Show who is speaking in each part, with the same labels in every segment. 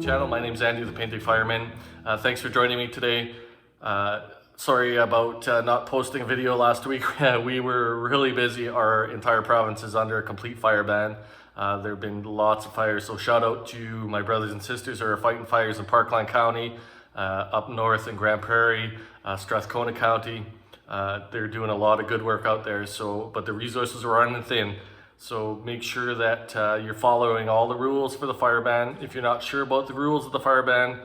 Speaker 1: channel. My name is Andy, the Painting Fireman. Thanks for joining me today. Sorry about not posting a video last week. We were really busy. Our entire province is under a complete fire ban. There have been lots of fires, so shout out to my brothers and sisters who are fighting fires in Parkland County, up north in Grand Prairie, Strathcona County. They're doing a lot of good work out there, but the resources are running thin. So make sure that you're following all the rules for the fire ban. If you're not sure about the rules of the fire ban,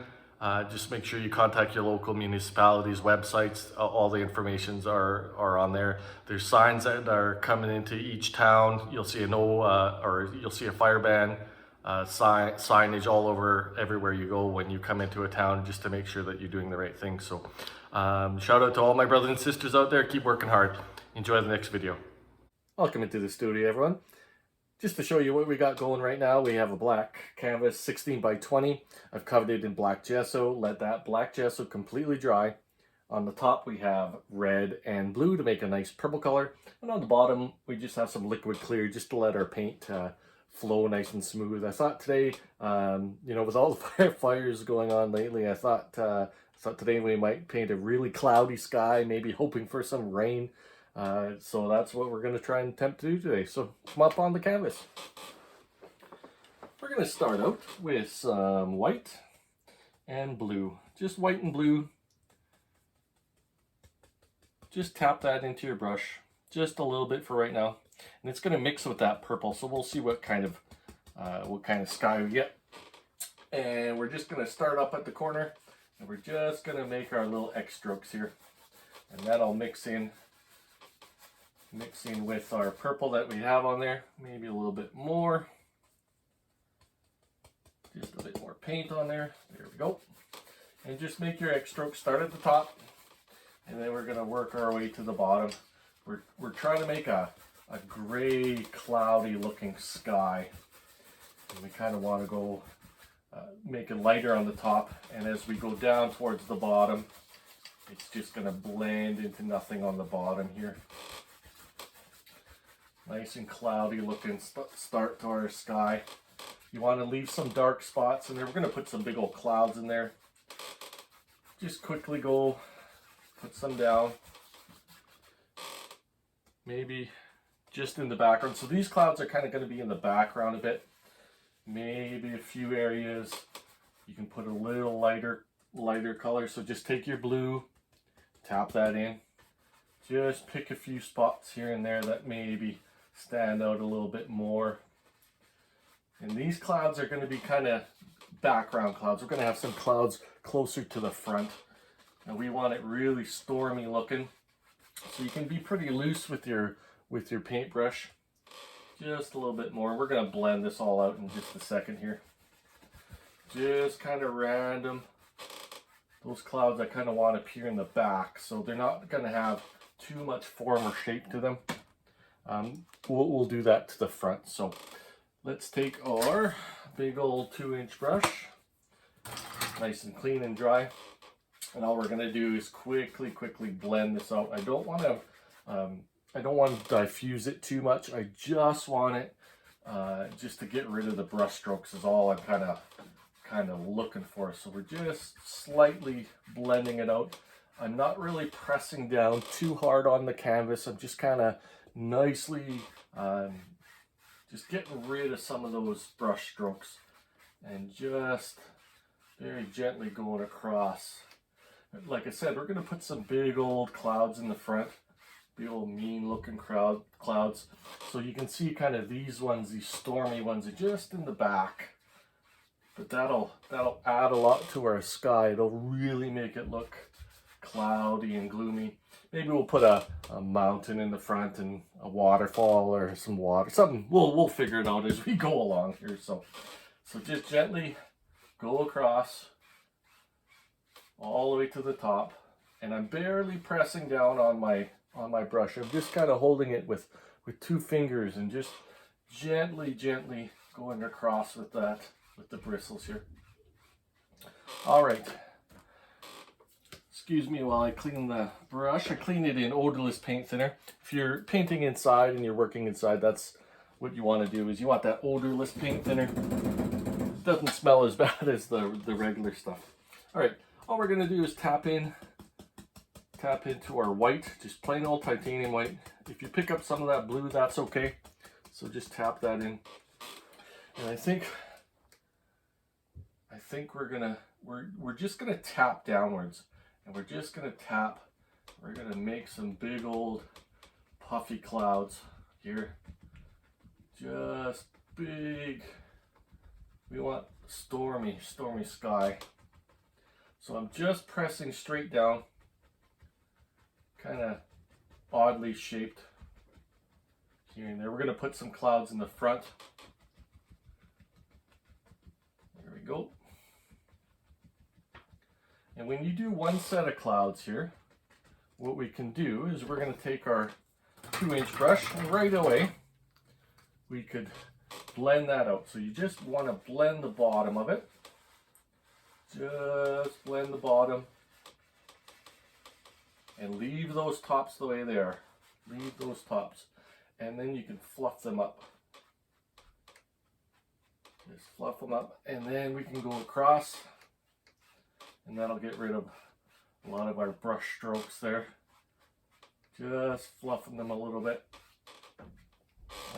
Speaker 1: just make sure you contact your local municipalities' websites. All the informations are on there. There's signs that are coming into each town. You'll see you'll see a fire ban signage all over everywhere you go when you come into a town, just to make sure that you're doing the right thing. So shout out to all my brothers and sisters out there. Keep working hard. Enjoy the next video. Welcome into the studio, everyone. Just to show you what we got going right now, we have a black canvas 16 by 20. I've covered it in black gesso. Let that black gesso completely dry. On the top we have red and blue to make a nice purple color, and on the bottom we just have some liquid clear just to let our paint flow nice and smooth. I thought today, with all the fires going on lately, I thought today we might paint a really cloudy sky, maybe hoping for some rain. So that's what we're going to try and attempt to do today. So come up on the canvas. We're going to start out with some white and blue. Just white and blue. Just tap that into your brush just a little bit for right now. And it's going to mix with that purple. So we'll see what kind of sky we get. And we're just going to start up at the corner. And we're just going to make our little X strokes here. And that'll mix in with our purple that we have on there, maybe a little bit more, just a bit more paint on there. There we go. And just make your X stroke, start at the top, and then we're going to work our way to the bottom. We're trying to make a gray, cloudy looking sky, and we kind of want to go make it lighter on the top, and as we go down towards the bottom, it's just going to blend into nothing on the bottom here. Nice and cloudy looking start to our sky. You want to leave some dark spots in there. We're going to put some big old clouds in there. Just quickly go put some down. Maybe just in the background. So these clouds are kind of going to be in the background a bit. Maybe a few areas you can put a little lighter color. So just take your blue, tap that in. Just pick a few spots here and there that maybe stand out a little bit more. And these clouds are going to be kind of background clouds. We're going to have some clouds closer to the front, and we want it really stormy looking. So you can be pretty loose with your paintbrush. Just a little bit more. We're going to blend this all out in just a second here. Just kind of random. Those clouds I kind of want to appear in the back, so they're not going to have too much form or shape to them. We'll do that to the front. So let's take our big old 2-inch brush, nice and clean and dry, and all we're going to do is quickly blend this out. I don't want to diffuse it too much. I just want it just to get rid of the brush strokes is all I'm kind of looking for. So we're just slightly blending it out. I'm not really pressing down too hard on the canvas. I'm just kind of nicely just getting rid of some of those brush strokes and just very gently going across. Like I said, we're going to put some big old clouds in the front, big old mean looking clouds. So you can see kind of these stormy ones are just in the back. But that'll add a lot to our sky. It'll really make it look cloudy and gloomy. Maybe we'll put a mountain in the front and a waterfall or some water, something. We'll figure it out as we go along here. So just gently go across all the way to the top, and I'm barely pressing down on my brush. I'm just kind of holding it with 2 fingers and just gently going across with the bristles here. All right. Excuse me while I clean the brush. I clean it in odorless paint thinner. If you're painting inside and you're working inside, that's what you want to do, is you want that odorless paint thinner. doesn't smell as bad as the regular stuff. All right, all we're gonna do is tap into our white, just plain old titanium white. If you pick up some of that blue, that's okay. So just tap that in. And I think we're just gonna tap downwards, and we're just gonna tap. We're gonna make some big old puffy clouds here. Just big. We want stormy sky. So I'm just pressing straight down, kind of oddly shaped here and there. We're gonna put some clouds in the front. There we go. And when you do one set of clouds here, what we can do is we're going to take our 2-inch brush, and right away we could blend that out. So you just want to blend the bottom of it. Just blend the bottom and leave those tops the way they are. Leave those tops, and then you can fluff them up. Just fluff them up, and then we can go across, and that'll get rid of a lot of our brush strokes there. Just fluffing them a little bit.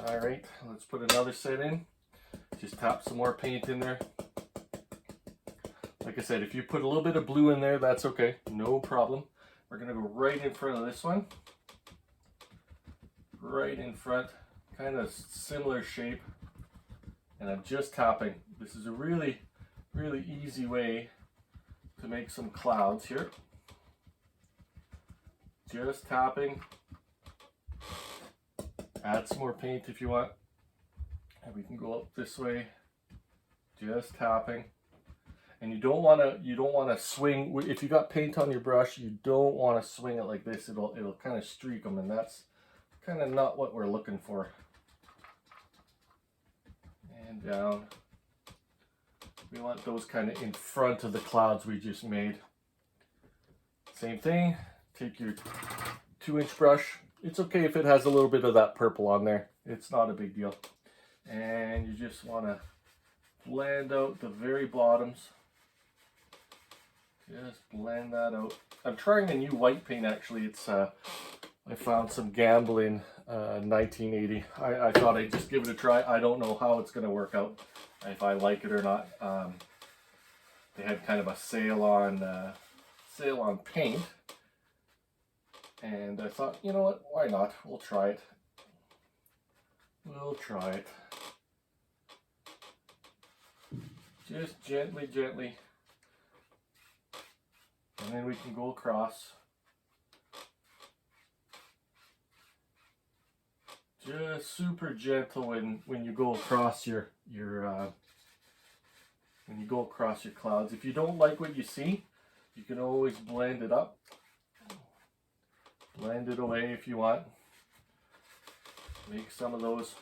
Speaker 1: All right, let's put another set in. Just tap some more paint in there. Like I said, if you put a little bit of blue in there, that's okay, no problem. We're gonna go right in front of this one. Right in front, kind of similar shape. And I'm just tapping. This is a really, really easy way to make some clouds here. Just tapping. Add some more paint if you want. And we can go up this way. Just tapping. And you don't want to swing. If you got paint on your brush, you don't want to swing it like this. It'll kind of streak them, and that's kind of not what we're looking for. And down. We want those kind of in front of the clouds we just made. Same thing, take your 2-inch brush. It's okay if it has a little bit of that purple on there. It's not a big deal. And you just want to blend out the very bottoms. Just blend that out. I'm trying a new white paint actually. It's I found some Gamblin 1980. I thought I'd just give it a try. I don't know how it's going to work out, if I like it or not. They had kind of a sale on paint, and I thought, you know what, why not? We'll try it. We'll try it. Just gently, gently, and then we can go across. Just super gentle when you go across your clouds. If you don't like what you see, you can always blend it up. Blend it away if you want. Make some of those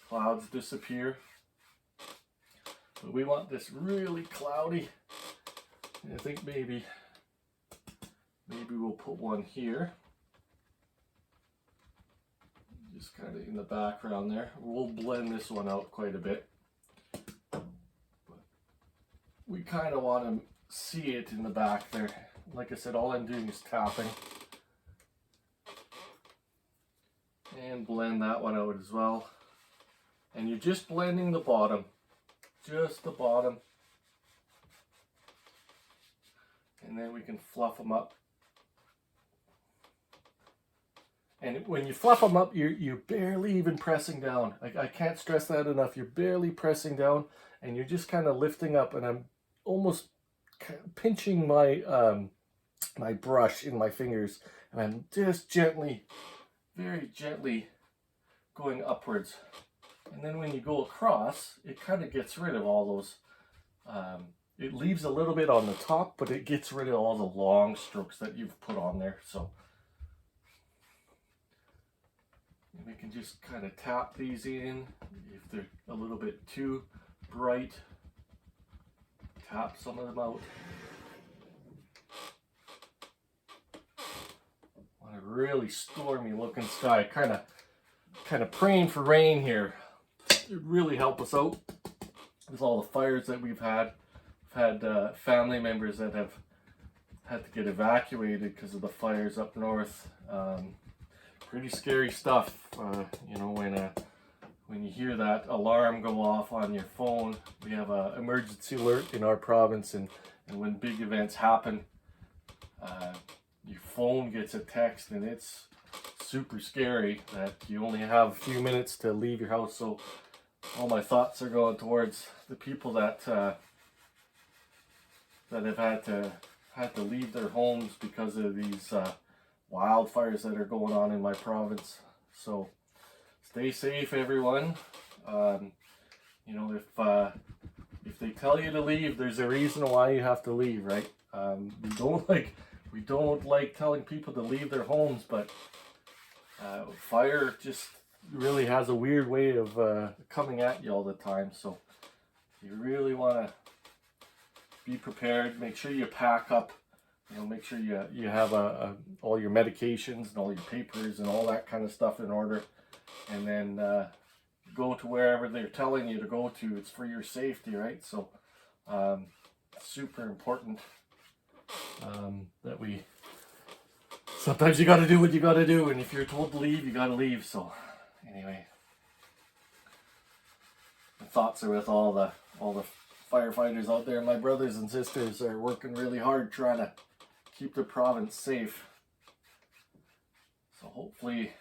Speaker 1: clouds disappear. But we want this really cloudy. I think maybe we'll put one here. Just kind of in the background there. We'll blend this one out quite a bit. But we kind of want to see it in the back there. Like I said, all I'm doing is tapping. And blend that one out as well. And you're just blending the bottom. Just the bottom. And then we can fluff them up. And when you fluff them up, you're barely even pressing down. I can't stress that enough. You're barely pressing down, and you're just kind of lifting up. And I'm almost pinching my my brush in my fingers, and I'm just gently, very gently going upwards. And then when you go across, it kind of gets rid of all those. It leaves a little bit on the top, but it gets rid of all the long strokes that you've put on there. So. And we can just kind of tap these in. If they're a little bit too bright, tap some of them out. Want a really stormy looking sky. Kind of praying for rain here. It would really help us out. with all the fires that we've had. We've had family members that have had to get evacuated because of the fires up north. Pretty scary stuff, you know, when you hear that alarm go off on your phone. We have an emergency alert in our province, and when big events happen, your phone gets a text, and it's super scary that you only have a few minutes to leave your house. So all my thoughts are going towards the people that have had to leave their homes because of these wildfires that are going on in my province. So stay safe, everyone. You know, if they tell you to leave, there's a reason why you have to leave, right? We don't like telling people to leave their homes, but fire just really has a weird way of coming at you all the time. So you really want to be prepared. Make sure you pack up. You know, make sure you have all your medications and all your papers and all that kind of stuff in order, and then go to wherever they're telling you to go to. It's for your safety, right? So super important that we sometimes you got to do what you got to do, and if you're told to leave, you got to leave. So anyway, my thoughts are with all the firefighters out there. My brothers and sisters are working really hard trying to keep the province safe. So hopefully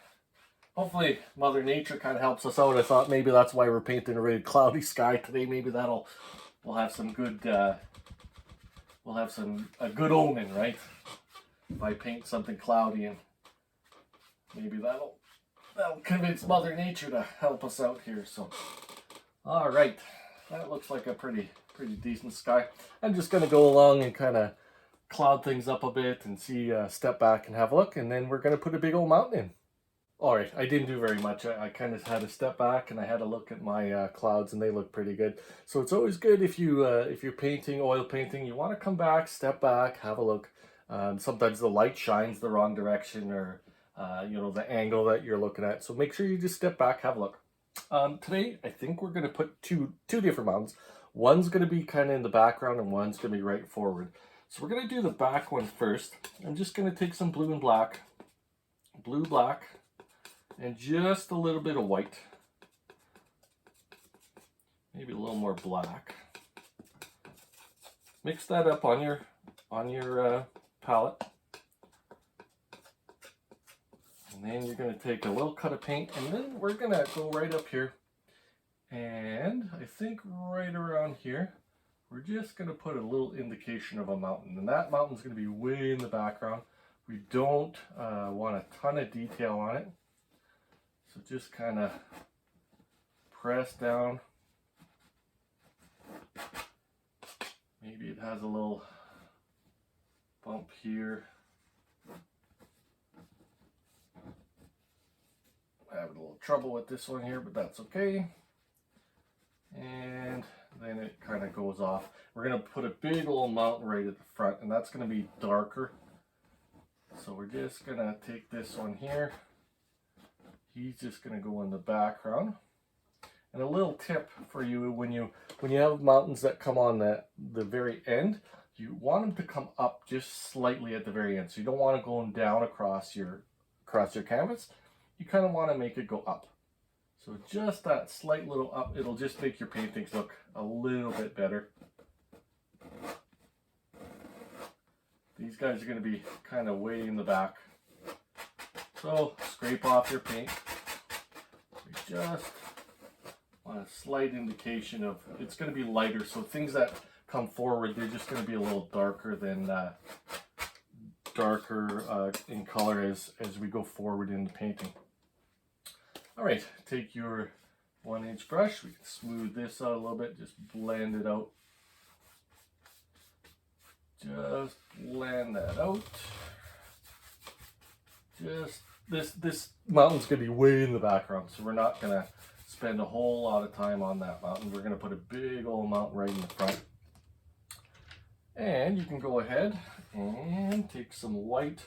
Speaker 1: Mother Nature kind of helps us out. I thought maybe that's why we're painting a really cloudy sky today. Maybe we'll have some good a good omen, right? If I paint something cloudy, and maybe that'll convince Mother Nature to help us out here. So all right, that looks like a pretty decent sky. I'm just gonna go along and kind of cloud things up a bit and see, step back and have a look, and then we're gonna put a big old mountain in. All right, I didn't do very much. I kind of had to step back and I had a look at my clouds, and they look pretty good. So it's always good if you're painting, oil painting, you want to come back, step back, have a look. Sometimes the light shines the wrong direction, or you know, the angle that you're looking at. So make sure you just step back, have a look. Today, I think we're going to put two different mountains. One's going to be kind of in the background, and one's going to be right forward. So we're going to do the back one first. I'm just going to take some blue, black, and just a little bit of white. Maybe a little more black. Mix that up on your palette. And then you're going to take a little cut of paint, and then we're going to go right up here. And I think right around here, we're just going to put a little indication of a mountain. And that mountain's going to be way in the background. We don't want a ton of detail on it. So just kind of press down. Maybe it has a little bump here. I have a little trouble with this one here, but that's okay. And then it kind of goes off. We're going to put a big old mountain right at the front, and that's going to be darker. So we're just going to take this one here. He's just going to go in the background. And a little tip for you, when you have mountains that come on the very end, you want them to come up just slightly at the very end. So you don't want to go down across your canvas. You kind of want to make it go up. So just that slight little up, it'll just make your paintings look a little bit better. These guys are going to be kind of way in the back. So scrape off your paint. We just want a slight indication of, it's going to be lighter. So things that come forward, they're just going to be a little darker than in color as we go forward in the painting. All right, take your 1-inch brush. We can smooth this out a little bit. Just blend it out. Just blend that out. Just this mountain's gonna be way in the background, so we're not gonna spend a whole lot of time on that mountain. We're gonna put a big old mountain right in the front. And you can go ahead and take some white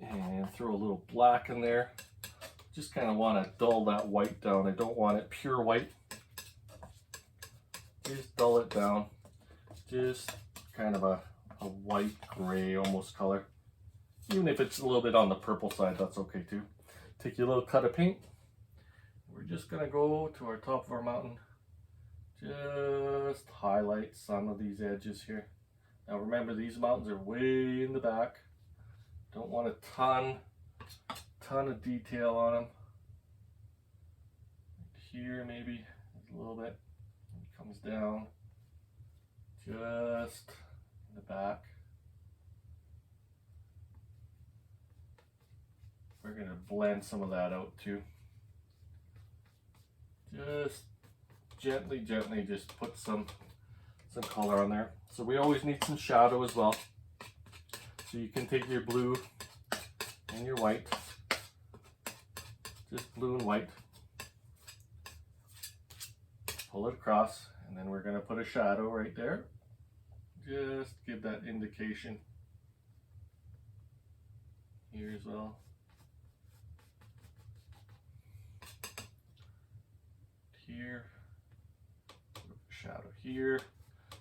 Speaker 1: and throw a little black in there. Just kind of want to dull that white down. I don't want it pure white. just dull it down. Just kind of a white gray almost color. Even if it's a little bit on the purple side, that's okay too. Take your little cut of paint. We're just gonna go to our top of our mountain. Just highlight some of these edges here. Now remember, these mountains are way in the back. Don't want a ton of detail on them. Here maybe a little bit. It comes down just in the back. We're going to blend some of that out too. Just gently just put some color on there. So we always need some shadow as well. So you can take your blue and your white, just blue and white, pull it across, and then we're going to put a shadow right there. Just give that indication here as well. Here, shadow here.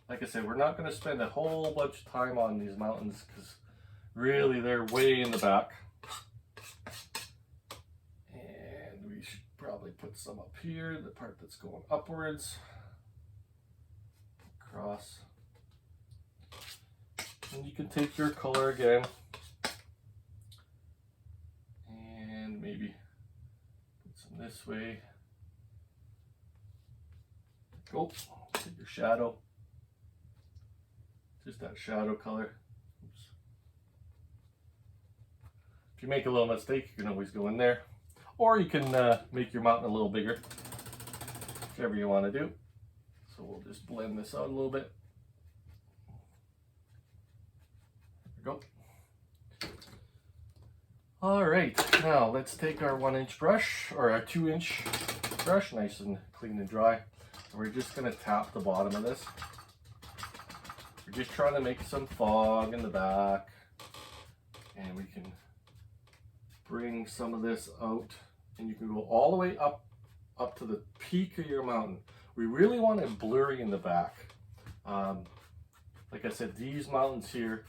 Speaker 1: Like I said, we're not going to spend a whole bunch of time on these mountains because really they're way in the back. And we should probably put some up here, the part that's going upwards, across. And you can take your color again and maybe put some this way. Go, take your shadow, just that shadow color. Oops. If you make a little mistake, you can always go in there, or you can make your mountain a little bigger, whichever you want to do. So we'll just blend this out a little bit. There we go. All right, now let's take our 1-inch brush, or our 2-inch brush, nice and clean and dry. We're just going to tap the bottom of this. We're just trying to make some fog in the back, and we can bring some of this out, and you can go all the way up to the peak of your mountain. We really want it blurry in the back. Like I said, these mountains here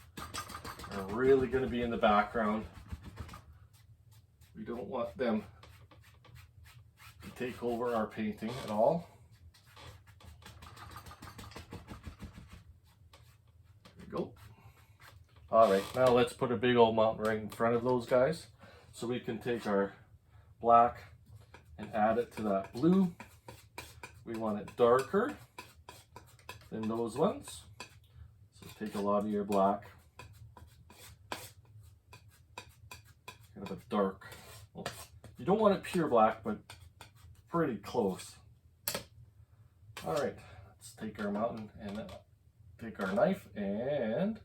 Speaker 1: are really going to be in the background. We don't want them to take over our painting at all. Go. All right, now let's put a big old mountain right in front of those guys. So we can take our black and add it to that blue. We want it darker than those ones. So take a lot of your black, kind of a dark, well, you don't want it pure black, but pretty close. All right, let's take our mountain and take our knife, and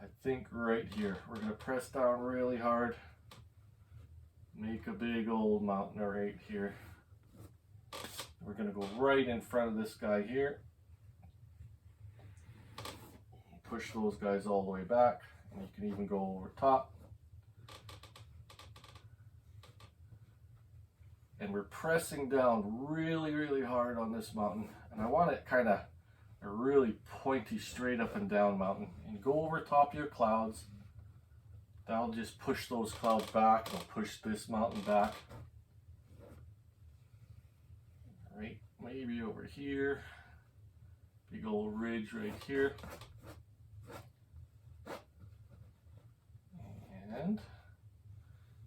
Speaker 1: I think right here, we're going to press down really hard. Make a big old mountain right here. We're going to go right in front of this guy here. Push those guys all the way back, and you can even go over top. And we're pressing down really hard on this mountain, and I want it kind of a really pointy, straight up and down mountain. And go over top of your clouds. That'll just push those clouds back. It'll push this mountain back. Right, maybe over here. Big old ridge right here. And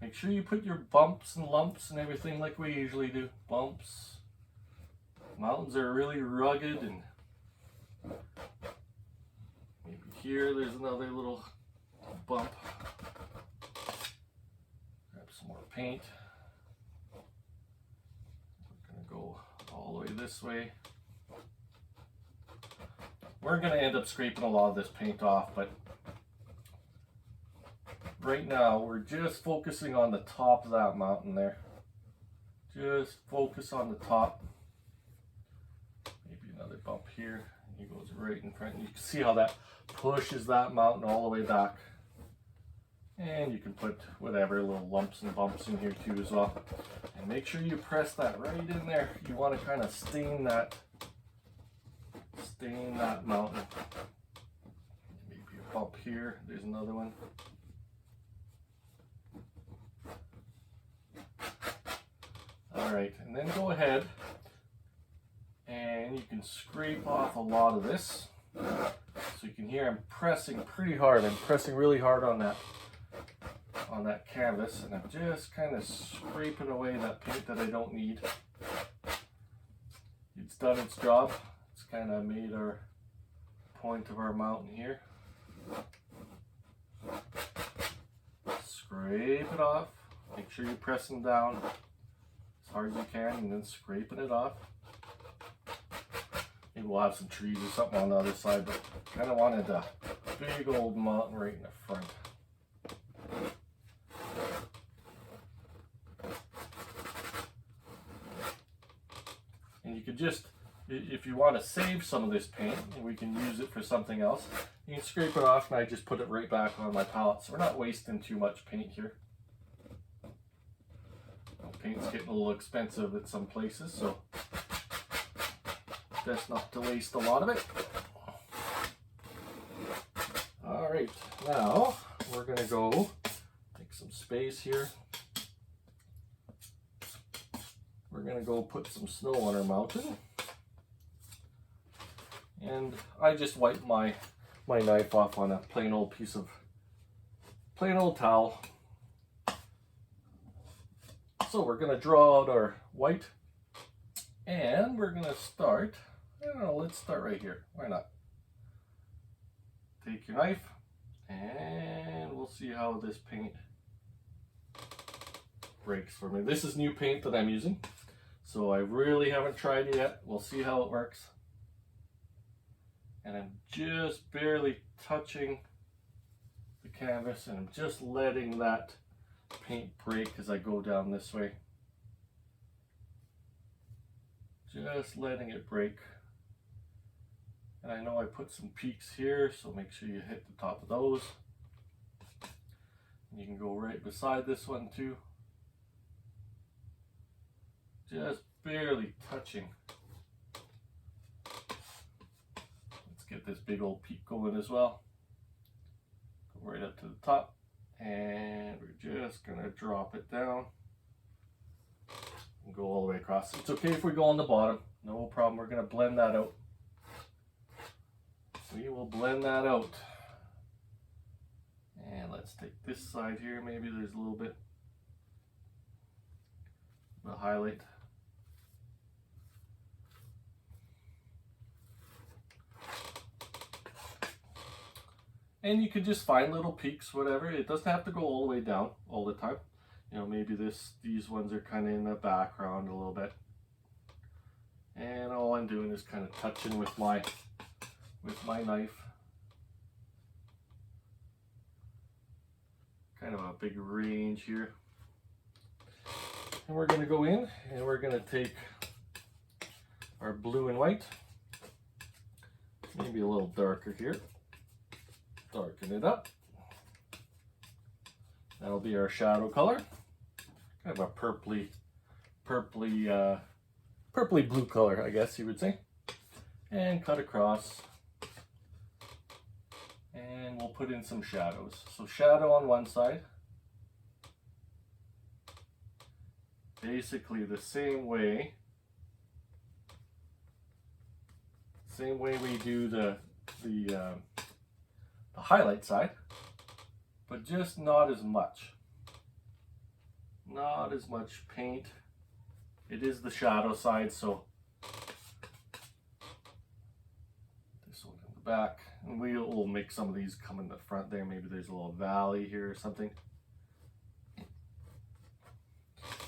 Speaker 1: make sure you put your bumps and lumps and everything like we usually do. Bumps. Mountains are really rugged, and maybe here there's another little bump. Grab some more paint. We're going to go all the way this way. We're going to end up scraping a lot of this paint off, but right now we're just focusing on the top of that mountain there. Just focus on the top. Maybe another bump here. He goes right in front. You can see how that pushes that mountain all the way back. And you can put whatever little lumps and bumps in here too as well. And make sure you press that right in there. You want to kind of stain that stain that mountain. Maybe a bump here. There's another one. All right, and then go ahead and you can scrape off a lot of this. So you can hear I'm pressing pretty hard. I'm pressing really hard on that canvas, and I'm just kind of scraping away that paint that I don't need. It's done its job. It's kind of made our point of our mountain here. Scrape it off. Make sure you're pressing down as hard as you can and then scraping it off. Maybe we'll have some trees or something on the other side, but kind of wanted a big old mountain right in the front. And you could just, if you want to save some of this paint, we can use it for something else. You can scrape it off, and I just put it right back on my palette, so we're not wasting too much paint here. Paint's getting a little expensive at some places, so best not to waste a lot of it. All right, now we're gonna go take some space here. We're gonna go put some snow on our mountain. And I just wiped my knife off on a plain old piece of plain old towel. So we're gonna draw out our white, and we're gonna start, I don't know, let's start right here. Why not? Take your knife, and we'll see how this paint breaks for me. This is new paint that I'm using, so I really haven't tried it yet. We'll see how it works. And I'm just barely touching the canvas, and I'm just letting that paint break as I go down this way. Just letting it break. And I know I put some peaks here, so make sure you hit the top of those. And you can go right beside this one too. Just barely touching. Let's get this big old peak going as well. Go right up to the top. And we're just gonna drop it down and go all the way across. It's okay if we go on the bottom, no problem. We're gonna blend that out. We will blend that out. And let's take this side here. Maybe there's a little bit of highlight. And you can just find little peaks, whatever. It doesn't have to go all the way down all the time. You know, maybe these ones are kind of in the background a little bit. And all I'm doing is kind of touching with my knife. Kind of a big range here. And we're going to go in and we're going to take our blue and white. Maybe a little darker here. Darken it up. That'll be our shadow color. Kind of a purpley blue color, I guess you would say. And cut across. And we'll put in some shadows. So shadow on one side. Basically the same way we do the highlight side, but just not as much. Not as much paint. It is the shadow side, so this one in the back. And we'll make some of these come in the front there. Maybe there's a little valley here or something.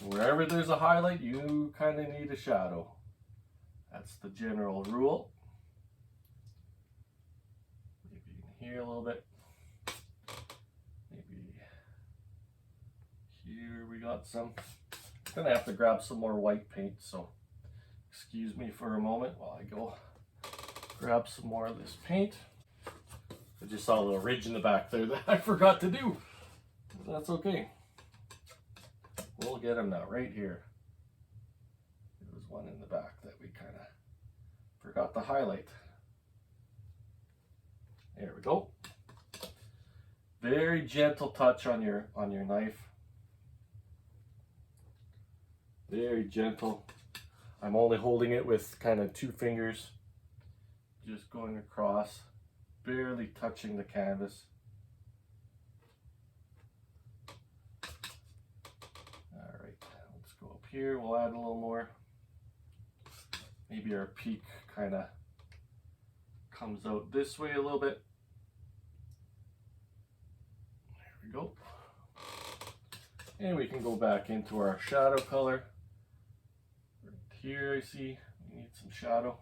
Speaker 1: Wherever there's a highlight, you kind of need a shadow. That's the general rule. Maybe here a little bit. Maybe here we got some. I'm gonna have to grab some more white paint, so excuse me for a moment while I go grab some more of this paint. I just saw a little ridge in the back there that I forgot to do. That's okay. We'll get them now, right here. There was one in the back that we kind of forgot to highlight. There we go. Very gentle touch on your knife. Very gentle. I'm only holding it with kind of 2 fingers, just going across, barely touching the canvas. All right, let's go up here. We'll add a little more. Maybe our peak kind of comes out this way a little bit. There we go. And we can go back into our shadow color. Right here, I see we need some shadow.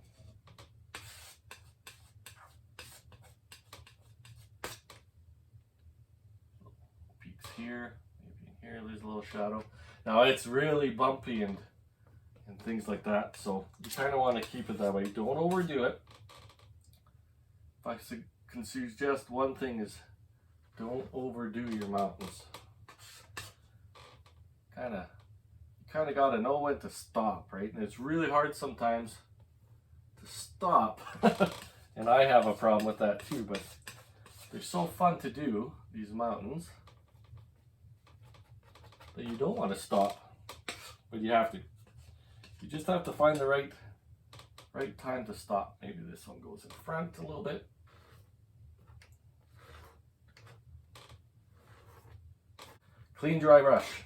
Speaker 1: Peaks here, maybe in here there's a little shadow. Now it's really bumpy and things like that, so you kind of want to keep it that way. Don't overdo it. If I can suggest one thing is don't overdo your mountains. You kind of got to know when to stop, right? And it's really hard sometimes to stop. And I have a problem with that too, but they're so fun to do, these mountains, that you don't want to stop, but you have to. You just have to find the right time to stop. Maybe this one goes in front a little bit. Clean, dry brush.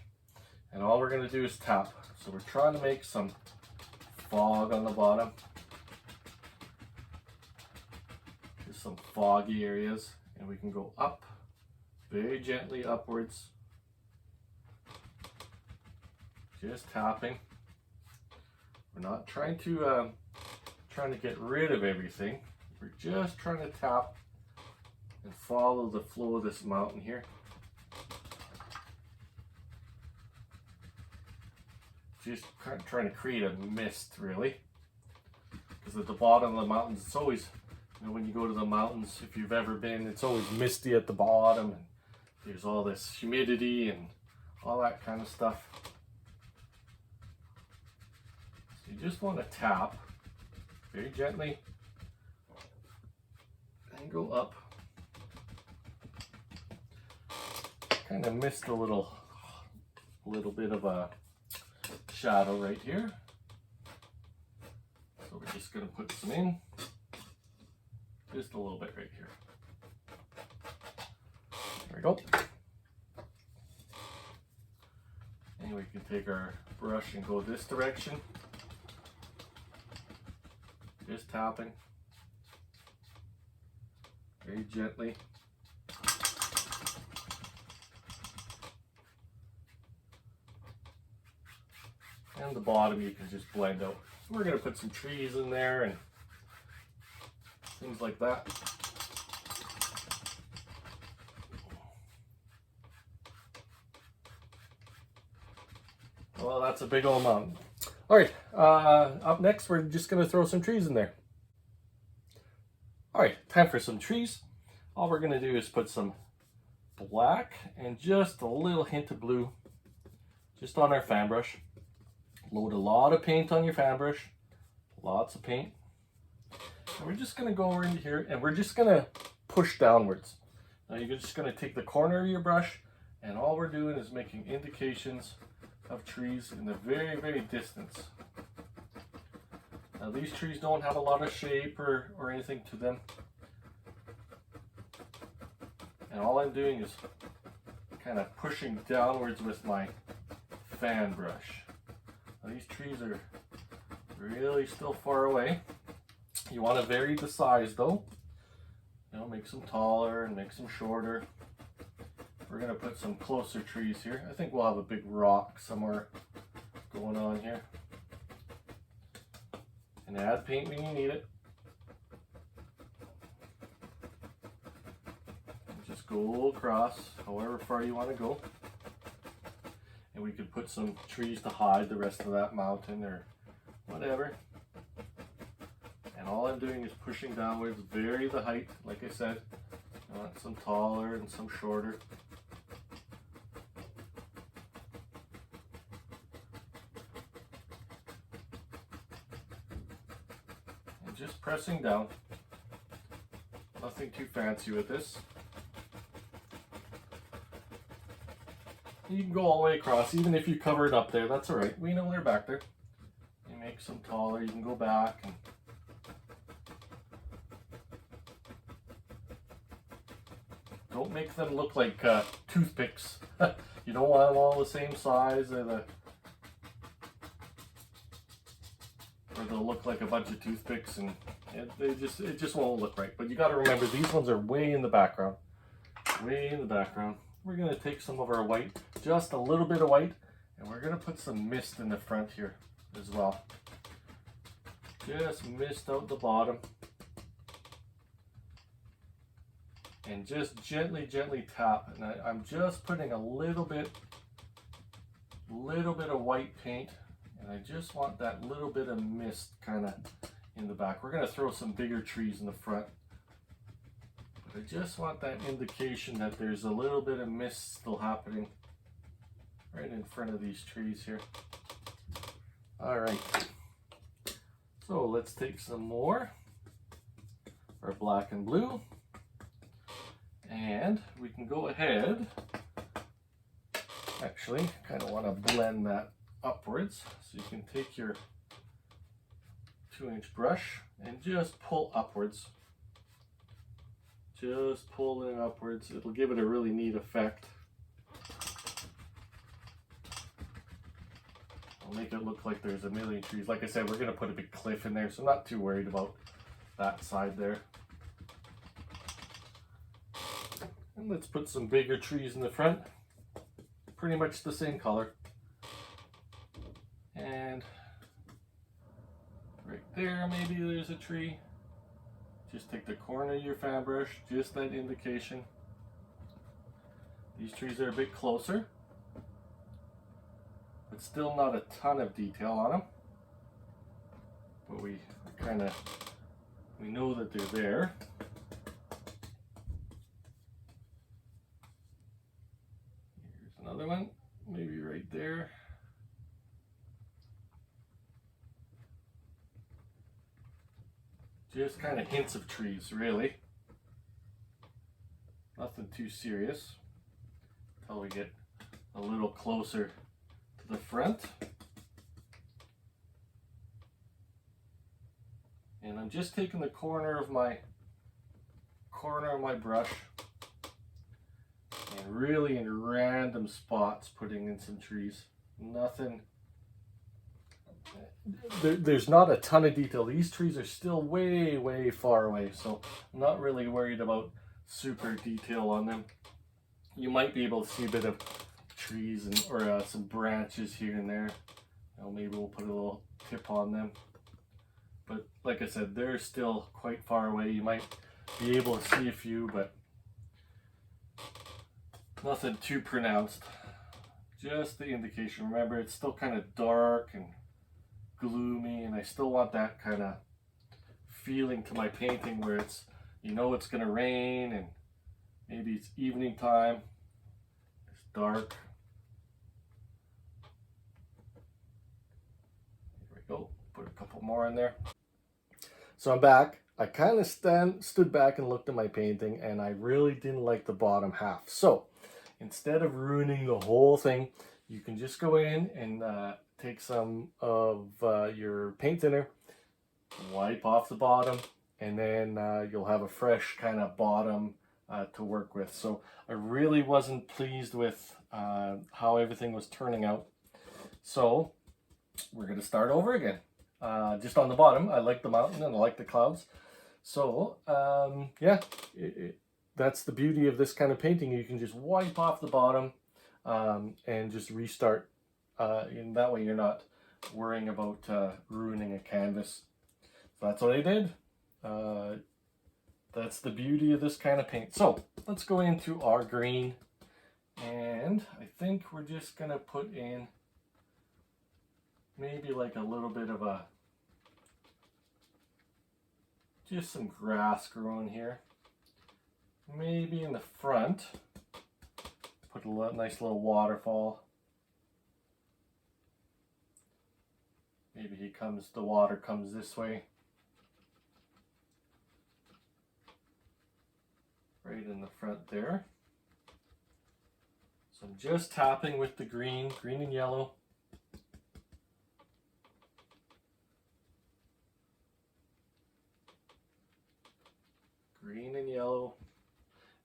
Speaker 1: And all we're going to do is tap. So we're trying to make some fog on the bottom. Just some foggy areas. And we can go up, very gently upwards. Just tapping. We're not trying to get rid of everything. We're just trying to tap and follow the flow of this mountain here. Just trying to create a mist, really, because at the bottom of the mountains, it's always, you know, when you go to the mountains, if you've ever been, it's always misty at the bottom, and there's all this humidity and all that kind of stuff. So you just want to tap very gently and go up. Kind of missed a little bit of a shadow right here, so we're just going to put some in, just a little bit right here. There we go. And we can take our brush and go this direction, just tapping very gently. And the bottom you can just blend out. So we're going to put some trees in there and things like that. Well, that's a big old mountain. All right, up next we're just going to throw some trees in there. All right, time for some trees. All we're going to do is put some black and just a little hint of blue just on our fan brush. Load a lot of paint on your fan brush, lots of paint. And we're just going to go over into here and we're just going to push downwards. Now you're just going to take the corner of your brush and all we're doing is making indications of trees in the very, very distance. Now these trees don't have a lot of shape or anything to them. And all I'm doing is kind of pushing downwards with my fan brush. Now, these trees are really still far away. You want to vary the size though. You know, make some taller and make some shorter. We're going to put some closer trees here. I think we'll have a big rock somewhere going on here. And add paint when you need it. And just go across however far you want to go. And we could put some trees to hide the rest of that mountain or whatever. And all I'm doing is pushing downwards, vary the height, like I said. I want some taller and some shorter. And just pressing down. Nothing too fancy with this. You can go all the way across, even if you cover it up there, that's all right. We know they're back there. You make some taller, you can go back. And don't make them look like toothpicks. You don't want them all the same size, or they'll look like a bunch of toothpicks, and it just won't look right. But you got to remember, these ones are way in the background. Way in the background. We're going to take some of our white, just a little bit of white, and we're going to put some mist in the front here as well. Just mist out the bottom. And just gently tap. And I'm just putting a little bit of white paint, and I just want that little bit of mist kind of in the back. We're going to throw some bigger trees in the front. I just want that indication that there's a little bit of mist still happening right in front of these trees here. All right, so let's take some more, our black and blue, and we can go ahead. Actually, kind of want to blend that upwards, so you can take your 2-inch brush and just pull upwards. Just pull it upwards. It'll give it a really neat effect. I'll make it look like there's a million trees. Like I said, we're going to put a big cliff in there, so I'm not too worried about that side there. And let's put some bigger trees in the front. Pretty much the same color. And right there, maybe there's a tree. Just take the corner of your fan brush, just that indication. These trees are a bit closer, but still not a ton of detail on them. But we know that they're there. Here's another one, maybe right there. Just kind of hints of trees, really. Nothing too serious until we get a little closer to the front. And I'm just taking the corner of my brush and really in random spots putting in some trees. Nothing. There's not a ton of detail. These trees are still way far away, so I'm not really worried about super detail on them. You might be able to see a bit of trees or some branches here and there. Maybe we'll put a little tip on them. But like I said, they're still quite far away. You might be able to see a few, but nothing too pronounced. Just the indication. Remember, it's still kind of dark and gloomy, and I still want that kind of feeling to my painting where it's, you know, it's going to rain and maybe it's evening time. It's dark. Here we go. Put a couple more in there. So I'm back. I kind of stood back and looked at my painting, and I really didn't like the bottom half. So instead of ruining the whole thing, you can just go in and take some of your paint thinner, wipe off the bottom, and then you'll have a fresh kind of bottom to work with. So I really wasn't pleased with how everything was turning out. So we're going to start over again. Just on the bottom, I like the mountain and I like the clouds. So yeah, that's the beauty of this kind of painting. You can just wipe off the bottom and just restart. In that way you're not worrying about ruining a canvas. So that's what I did. That's the beauty of this kind of paint. So let's go into our green, and I think we're just gonna put in maybe like a little bit of just some grass growing here. Maybe in the front, put a nice little waterfall. Maybe the water comes this way. there. So I'm just tapping with the green and yellow. Green and yellow.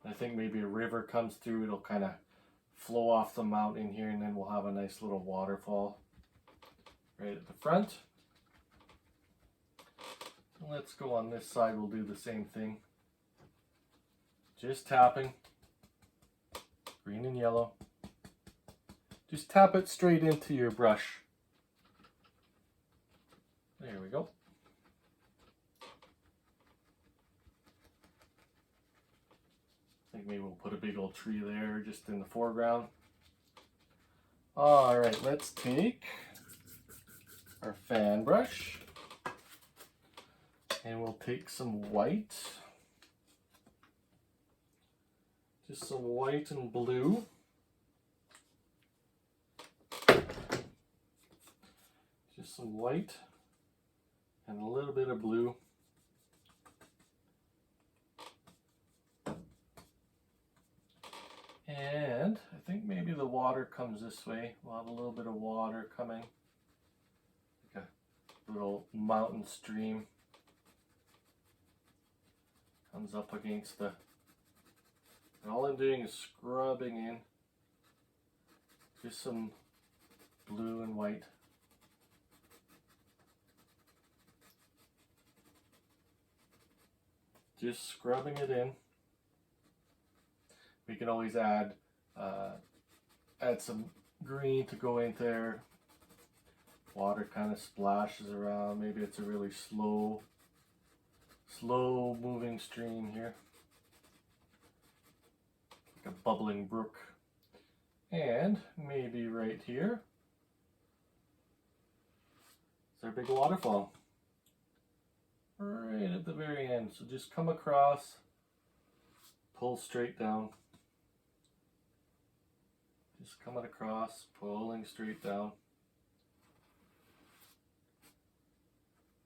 Speaker 1: I think maybe a river comes through, it'll kind of flow off the mountain here, and then we'll have a nice little waterfall right at the front. Let's go on this side, we'll do the same thing. Just tapping, green and yellow. Just tap it straight into your brush. There we go. I think maybe we'll put a big old tree there just in the foreground. All right, let's take our fan brush and we'll take some white. Just some white and blue. Just some white and a little bit of blue. And I think maybe the water comes this way. We'll have a little bit of water coming. Like a little mountain stream. Comes up against the... And all I'm doing is scrubbing in just some blue and white. Just scrubbing it in. We can always add some green to go in there. Water kind of splashes around. Maybe it's a really slow moving stream here. Like a bubbling brook. And maybe right here is our big waterfall. Right at the very end. So just come across, pull straight down. Just coming across, pulling straight down.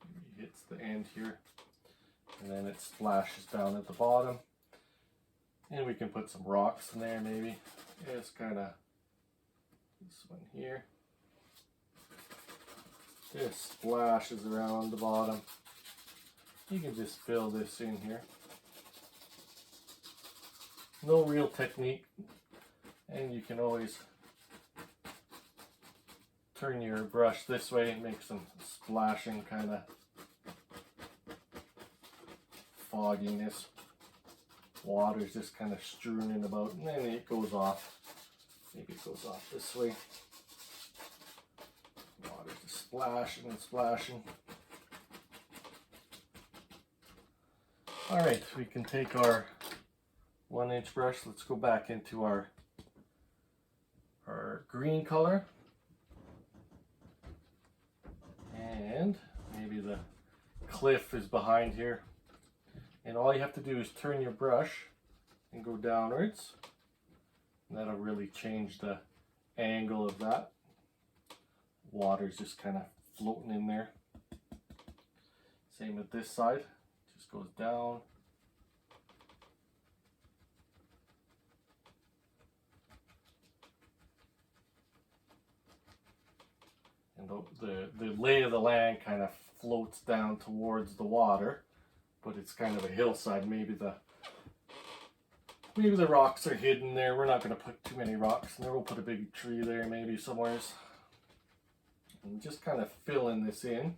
Speaker 1: Maybe hits the end here. And then it splashes down at the bottom. And we can put some rocks in there maybe. Just kind of this one here. Just splashes around the bottom. You can just fill this in here. No real technique. And you can always turn your brush this way and make some splashing kind of fogginess. Water's just kind of strewn in about, and then it goes off. Maybe it goes off this way. Water's just splashing and splashing. Alright, we can take our 1-inch brush. Let's go back into our green color. And maybe the cliff is behind here. And all you have to do is turn your brush and go downwards. And that'll really change the angle of that. Water's just kind of floating in there. Same with this side. Just goes down. And the lay of the land kind of floats down towards the water, but it's kind of a hillside. Maybe the rocks are hidden there. We're not going to put too many rocks in there. We'll put a big tree there maybe somewheres. And just kind of filling this in.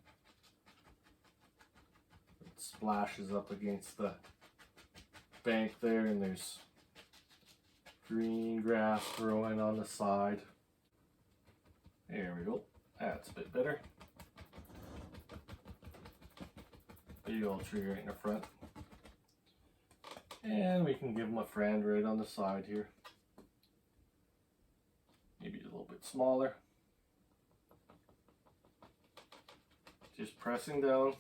Speaker 1: It splashes up against the bank there, and there's green grass growing on the side. There we go. That's a bit better. Big old tree right in the front. And we can give them a friend right on the side here. Maybe a little bit smaller. Just pressing down.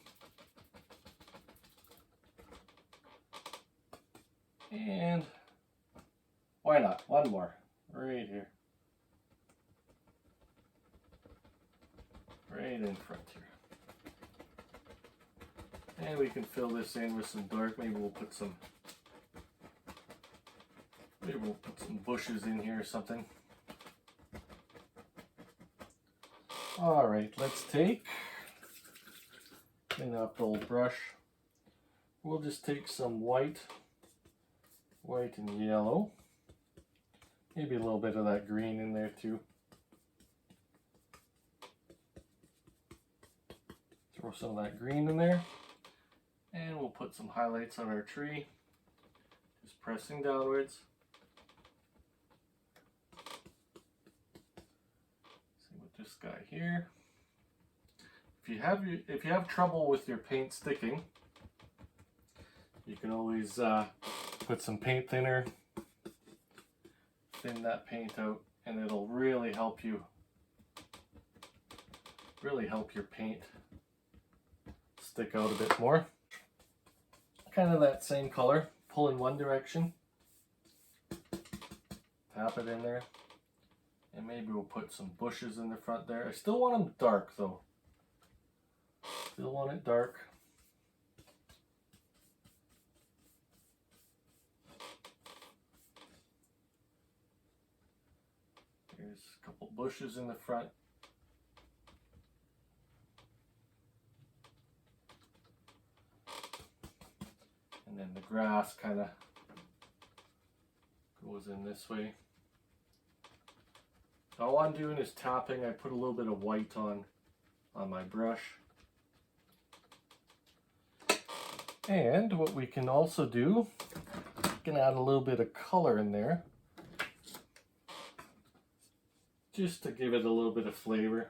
Speaker 1: And why not? One more right here. Right in front here. And we can fill this in with some dark. Maybe we'll put some we'll put some bushes in here or something. All right, let's clean up the old brush. We'll just take some white and yellow. Maybe a little bit of that green in there too. Throw some of that green in there. And we'll put some highlights on our tree. Just pressing downwards. Same with this guy here. If you have trouble with your paint sticking, you can always put some paint thinner, thin that paint out, and it'll really help your paint stick out a bit more. Kind of that same color, pull in one direction, tap it in there, and maybe we'll put some bushes in the front there. I still want them dark though. Still want it dark. Here's a couple bushes in the front. And then the grass kind of goes in this way. All I'm doing is tapping. I put a little bit of white on my brush. And what we can also do, we can add a little bit of color in there, just to give it a little bit of flavor.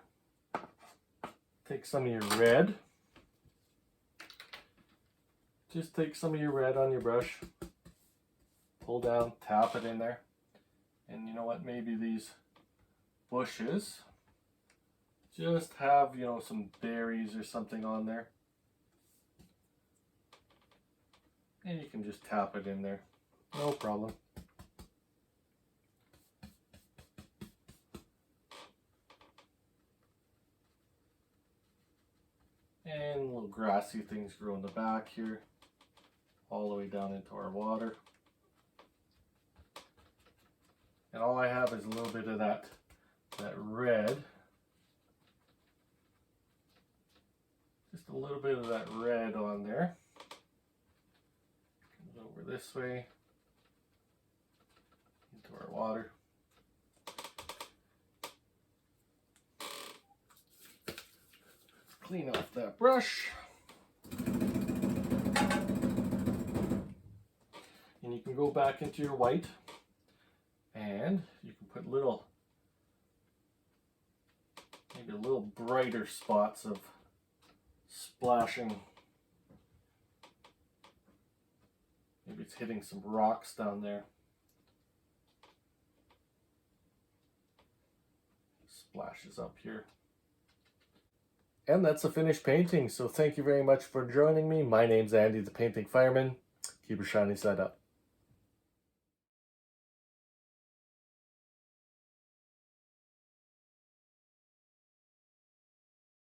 Speaker 1: Take some of your red. Just take some of your red on your brush, pull down, tap it in there. And you know what, maybe these bushes just have, you know, some berries or something on there. And you can just tap it in there, no problem. And little grassy things grow in the back here, all the way down into our water. And all I have is a little bit of that red. Just a little bit of that red on there. Comes over this way into our water. Clean off that brush. And you can go back into your white and you can put maybe a little brighter spots of splashing. Maybe it's hitting some rocks down there. Splashes up here. And that's a finished painting. So thank you very much for joining me. My name's Andy, the Painting Fireman. Keep your shiny side up.